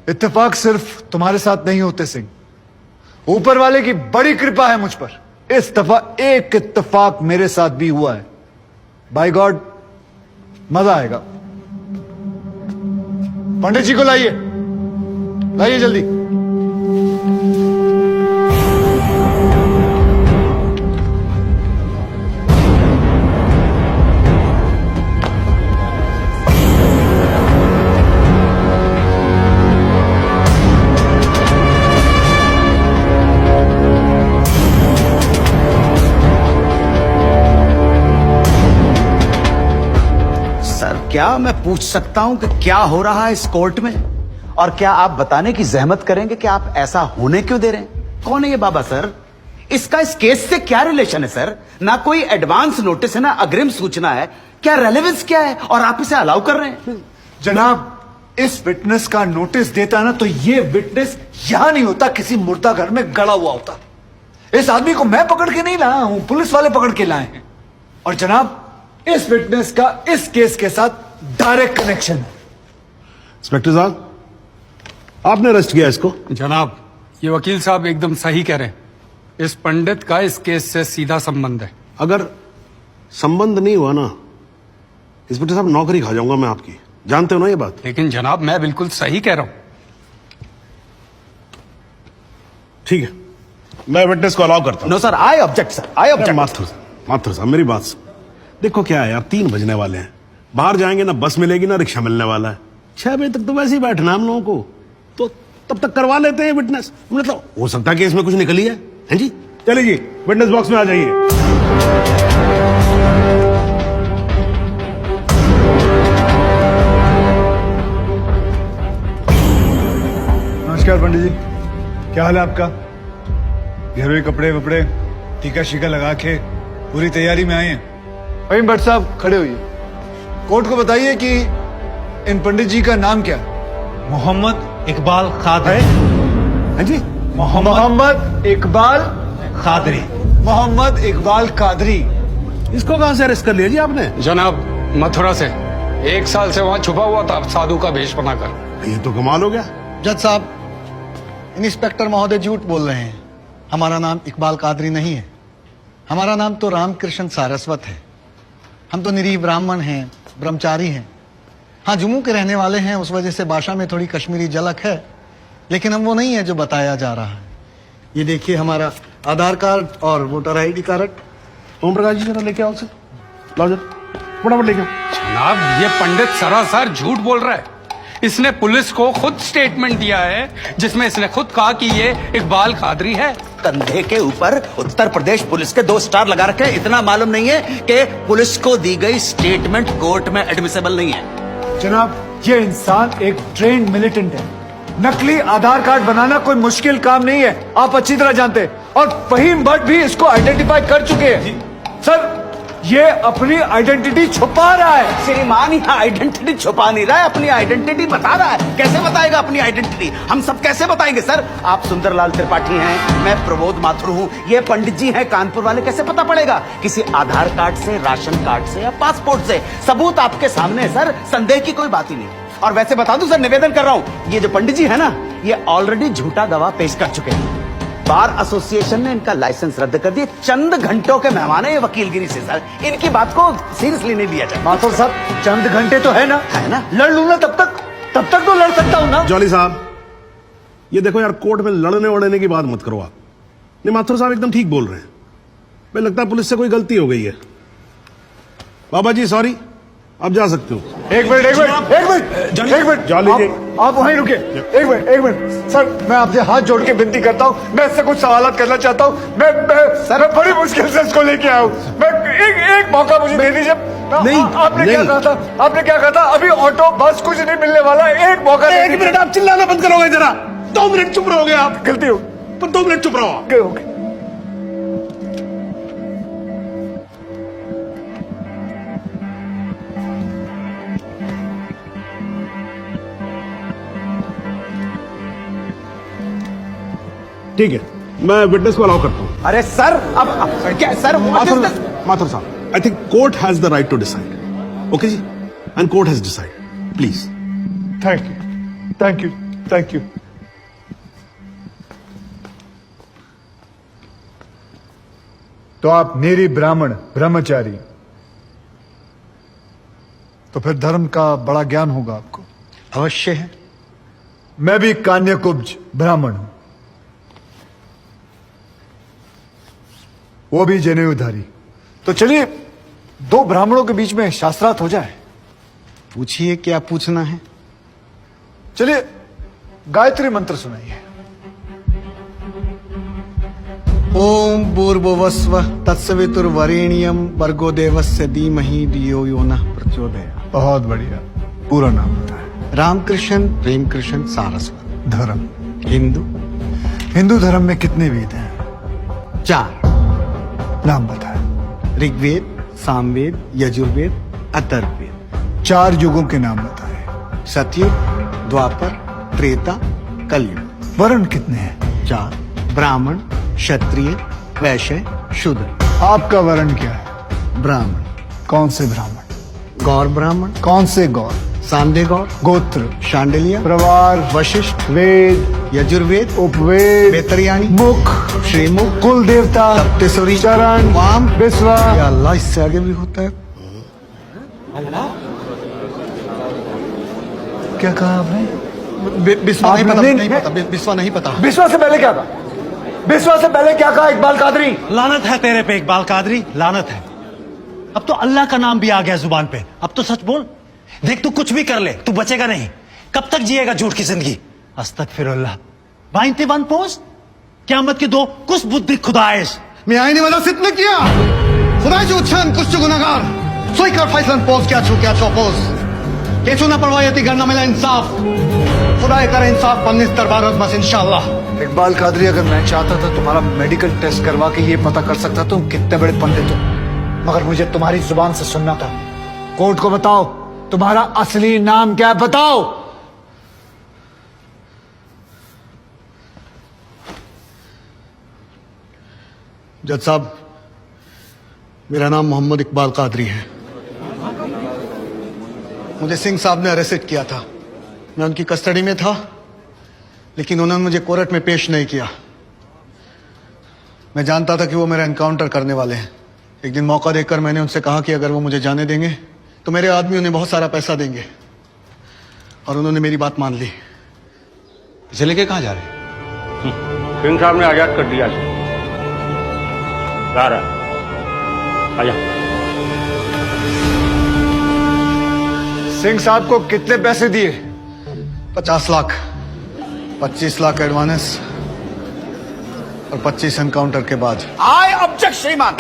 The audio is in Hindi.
इत्तेफाक सिर्फ तुम्हारे साथ नहीं होते सिंह, ऊपर वाले की बड़ी कृपा है मुझ पर। इस दफा एक इत्तेफाक मेरे साथ भी हुआ है। बाय गॉड, मजा आएगा। पंडित जी को लाइए, लाइए जल्दी। क्या मैं पूछ सकता हूं कि क्या हो रहा है इस कोर्ट में? और क्या आप बताने की जहमत करेंगे कि आप ऐसा होने क्यों दे रहे हैं? कौन है ये बाबा सर? इसका इस केस से क्या रिलेशन है सर? ना कोई एडवांस नोटिस है, ना अग्रिम सूचना है। क्या रेलेवेंस क्या है? और आप इसे अलाउ कर रहे हैं? जनाब, इस विटनेस का नोटिस देता ना तो ये विटनेस यहां नहीं होता, किसी मुर्दा घर में गड़ा हुआ होता। इस आदमी को मैं पकड़ के नहीं लाया हूं, पुलिस वाले पकड़ के लाए हैं। और जनाब, इस विटनेस का इस केस के साथ डायरेक्ट कनेक्शन है। इंस्पेक्टर साहब, आपने अरेस्ट किया इसको? जनाब, ये वकील साहब एकदम सही कह रहे हैं। इस पंडित का इस केस से सीधा संबंध है। अगर संबंध नहीं हुआ ना, इंस्पेक्टर साहब, नौकरी खा जाऊंगा मैं आपकी। जानते हो ना ये बात? लेकिन जनाब, मैं बिल्कुल सही कह रहा हूं। ठीक है, मैं विटनेस को अलाउ करता हूं। No sir, I object sir, I object. Mathur साहब, मेरी बात सुन। देखो क्या है यार, 3 बजने वाले हैं, बाहर जाएंगे ना बस मिलेगी ना रिक्शा मिलने वाला है। 6 बजे तक तो वैसे ही बैठना हम लोगों को, तो तब तक करवा लेते हैं विटनेस। मतलब हो सकता है कि इसमें कुछ निकली है। हैं जी? चलिए जी, विटनेस बॉक्स में आ जाइए। नमस्कार पंडित जी, क्या हाल है आपका? घेरे हुए कपड़े वपड़े, टीका शीका लगा के पूरी तैयारी में आए हैं। अभी भट्ट साहब खड़े होइए। कोर्ट को बताइए कि इन पंडित जी का नाम क्या है? मोहम्मद इकबाल कादरी। हाँ जी, मोहम्मद इकबाल कादरी। मोहम्मद इकबाल कादरी। इसको कहां से अरेस्ट कर लिया जी आपने? जनाब, मथुरा से 1 साल से वहां छुपा हुआ था साधु का भेष बनाकर। ये तो कमाल हो गया। जज साहब, इंस्पेक्टर महोदय झूठ बोल रहे हैं। हमारा नाम इकबाल कादरी नहीं है, हमारा नाम तो रामकृष्ण सारस्वत है। हम तो निरीह ब्राह्मण हैं, ब्रह्मचारी हैं। हाँ, जम्मू के रहने वाले हैं, उस वजह से भाषा में थोड़ी कश्मीरी झलक है, लेकिन हम वो नहीं है जो बताया जा रहा है। ये देखिए हमारा आधार कार्ड और voter ID card. Om Prakash ji, जरा लेके आओ, लाओ जरा, फटाफट लेके आओ। जनाब, ये पंडित सरासर झूठ बोल रहा है। इसने पुलिस को खुद स्टेटमेंट दिया है जिसमें इसने खुद कहा कि ये इकबाल कादरी है। कंधे के ऊपर उत्तर प्रदेश पुलिस के 2 स्टार लगा रखे हैं। इतना मालूम नहीं है कि पुलिस को दी गई स्टेटमेंट कोर्ट में एडमिसेबल नहीं है। जनाब, ये इंसान एक ट्रेन्ड मिलिटेंट है। नकली आधार कार्ड बनाना कोई मुश्किल काम नहीं है, आप अच्छी तरह जानते हैं। और फहीम भट्ट भी इसको आइडेंटिफाई कर चुके हैं। सर, ये अपनी आइडेंटिटी छुपा रहा है। श्रीमान, यहाँ आइडेंटिटी छुपा नहीं रहा है, अपनी आइडेंटिटी बता रहा है। कैसे बताएगा अपनी आइडेंटिटी? हम सब कैसे बताएंगे सर? आप सुंदरलाल त्रिपाठी हैं, मैं प्रबोध माथुर हूँ, ये पंडित जी हैं कानपुर वाले। कैसे पता पड़ेगा? किसी आधार कार्ड से, राशन कार्ड से या पासपोर्ट से। सबूत आपके सामने है सर, संदेह की कोई बात ही नहीं। और वैसे बता दूं सर, निवेदन कर रहा हूँ, ये जो पंडित जी है ना, ये ऑलरेडी झूठा गवाह पेश कर चुके हैं। बार एसोसिएशन ने इनका लाइसेंस रद्द कर दिया। चंद घंटों के मेहमान है ये वकीलगिरी से सर, इनकी बात को सीरियसली नहीं लिया जाए। माथुर साहब, चंद घंटे तो है ना, लड़ लूंगा तब तक तो लड़ सकता हूं ना। जॉली साहब, ये देखो यार, कोर्ट में लड़ने वड़ने की बात मत करो आप। नहीं, माथुर साहब एकदम ठीक बोल रहे हैं। मुझे लगता है पुलिस से कोई गलती हो गई है। बाबा जी सॉरी, आप जा सकते हो। एक मिनट जॉली जी, आप वहीं रुके। एक मिनट सर, मैं आपसे हाथ जोड़ के विनती करता हूँ, मैं इससे कुछ सवालात करना चाहता हूँ। मैं बड़ी मुश्किल से इसको लेके आया हूँ। मैं एक मौका मुझे दे दीजिए। आपने क्या कहा था? अभी ऑटो बस कुछ नहीं मिलने वाला, एक मौका। 1 मिनट, आप चिल्लाना बंद करोगे जरा? 2 मिनट चुप रहोगे आप? गलती हो, पर 2 मिनट चुप रहो। ओके। ठीक है, मैं विटनेस को अलाउ करता हूँ। अरे सर, अब क्या सर? माथुर साहब, I think court has the right to decide. Okay जी, and court has decide, please. Thank you. Thank you. तो आप निरी ब्राह्मण ब्रह्मचारी, तो फिर धर्म का बड़ा ज्ञान होगा आपको। अवश्य है। मैं भी कान्यकुब्ज ब्राह्मण हूं, वो भी जनेऊधारी। तो चलिए दो ब्राह्मणों के बीच में शास्त्रार्थ हो जाए। पूछिए क्या पूछना है। चलिए गायत्री मंत्र सुनाइए। ओम भूर्भुवस्वः तत्सवितुर्वरेण्यं भर्गो देवस्य धीमहि धियो यो नः प्रचोदयात्। बहुत बढ़िया, पूरा नाम बताएं। रामकृष्ण प्रेमकृष्ण सारस्वत। धर्म हिंदू। हिंदू धर्म में कितने वेद हैं? 4। नाम बताएं। ऋग्वेद, सामवेद, यजुर्वेद, अथर्ववेद। 4 युगों के नाम बताएं। सतयुग, द्वापर, त्रेता, कलयुग। वर्ण कितने हैं? 4। ब्राह्मण, क्षत्रिय, वैश्य, शूद्र। आपका वर्ण क्या है? ब्राह्मण। कौन से ब्राह्मण? गौर ब्राह्मण। कौन से गौर? सांदे गौर। गोत्र, शांडिलिया, प्रवार, वशिष्ठ, वेद, यजुर्वेद, उपवेद, बेतरियाणी, मुख, श्रीमुख, कुल देवता, सप्तस्वरी, चरण, वाम, विश्वा। या अल्लाह, इससे आगे भी होता है। क्या कहा आपने? बिस्वा नहीं पता, आपने- नहीं पता, बिस्वा नहीं पता। विश्वा से पहले क्या कहा? विश्वा से पहले क्या कहा इकबाल कादरी? लानत है तेरे पे इकबाल कादरी, लानत है। अब तो अल्लाह का नाम भी आ गया जुबान पे। अब तो सच बोल। देख तू कुछ भी कर ले, तू बचेगा नहीं। कब तक जिएगा झूठ की जिंदगी? अस्तगफिरुल्लाह। 91 पोस्ट क़यामत की 2 कुछ बुद्धि खुदाइश। मैं आईने वाला सिद्ध किया खुदा जो उच्छन कुछ गुनाहगार सोई कर फैसलन पोस्ट क्या छो पोस्ट के सुना परवायती करना मिला इंसाफ खुदा करे इंसाफ पन्नीस दरबार बस इंशाल्लाह। इकबाल कादरी, अगर मैं चाहता था तुम्हारा मेडिकल टेस्ट करवा के ये पता कर सकता तुम कितने बड़े पंडित हो, मगर मुझे तुम्हारी जुबान से सुनना था। कोर्ट को बताओ तुम्हारा असली नाम क्या है, बताओ। जज साहब, मेरा नाम मोहम्मद इकबाल कादरी है। मुझे सिंह साहब ने अरेस्ट किया था। मैं उनकी कस्टडी में था, लेकिन उन्होंने मुझे कोर्ट में पेश नहीं किया। मैं जानता था कि वो मेरा एनकाउंटर करने वाले हैं। एक दिन मौका देखकर मैंने उनसे कहा कि अगर वो मुझे जाने देंगे तो मेरे आदमी उन्हें बहुत सारा पैसा देंगे, और उन्होंने मेरी बात मान ली। इसे लेके कहाँ जा रहे हैं? सिंह साहब ने आजाद कर दिया इसे। जा रहा आजा। सिंह साहब को कितने पैसे दिए? 50 लाख, 25 लाख एडवांस और 25 एनकाउंटर के बाद। आई ऑब्जेक्ट श्रीमान।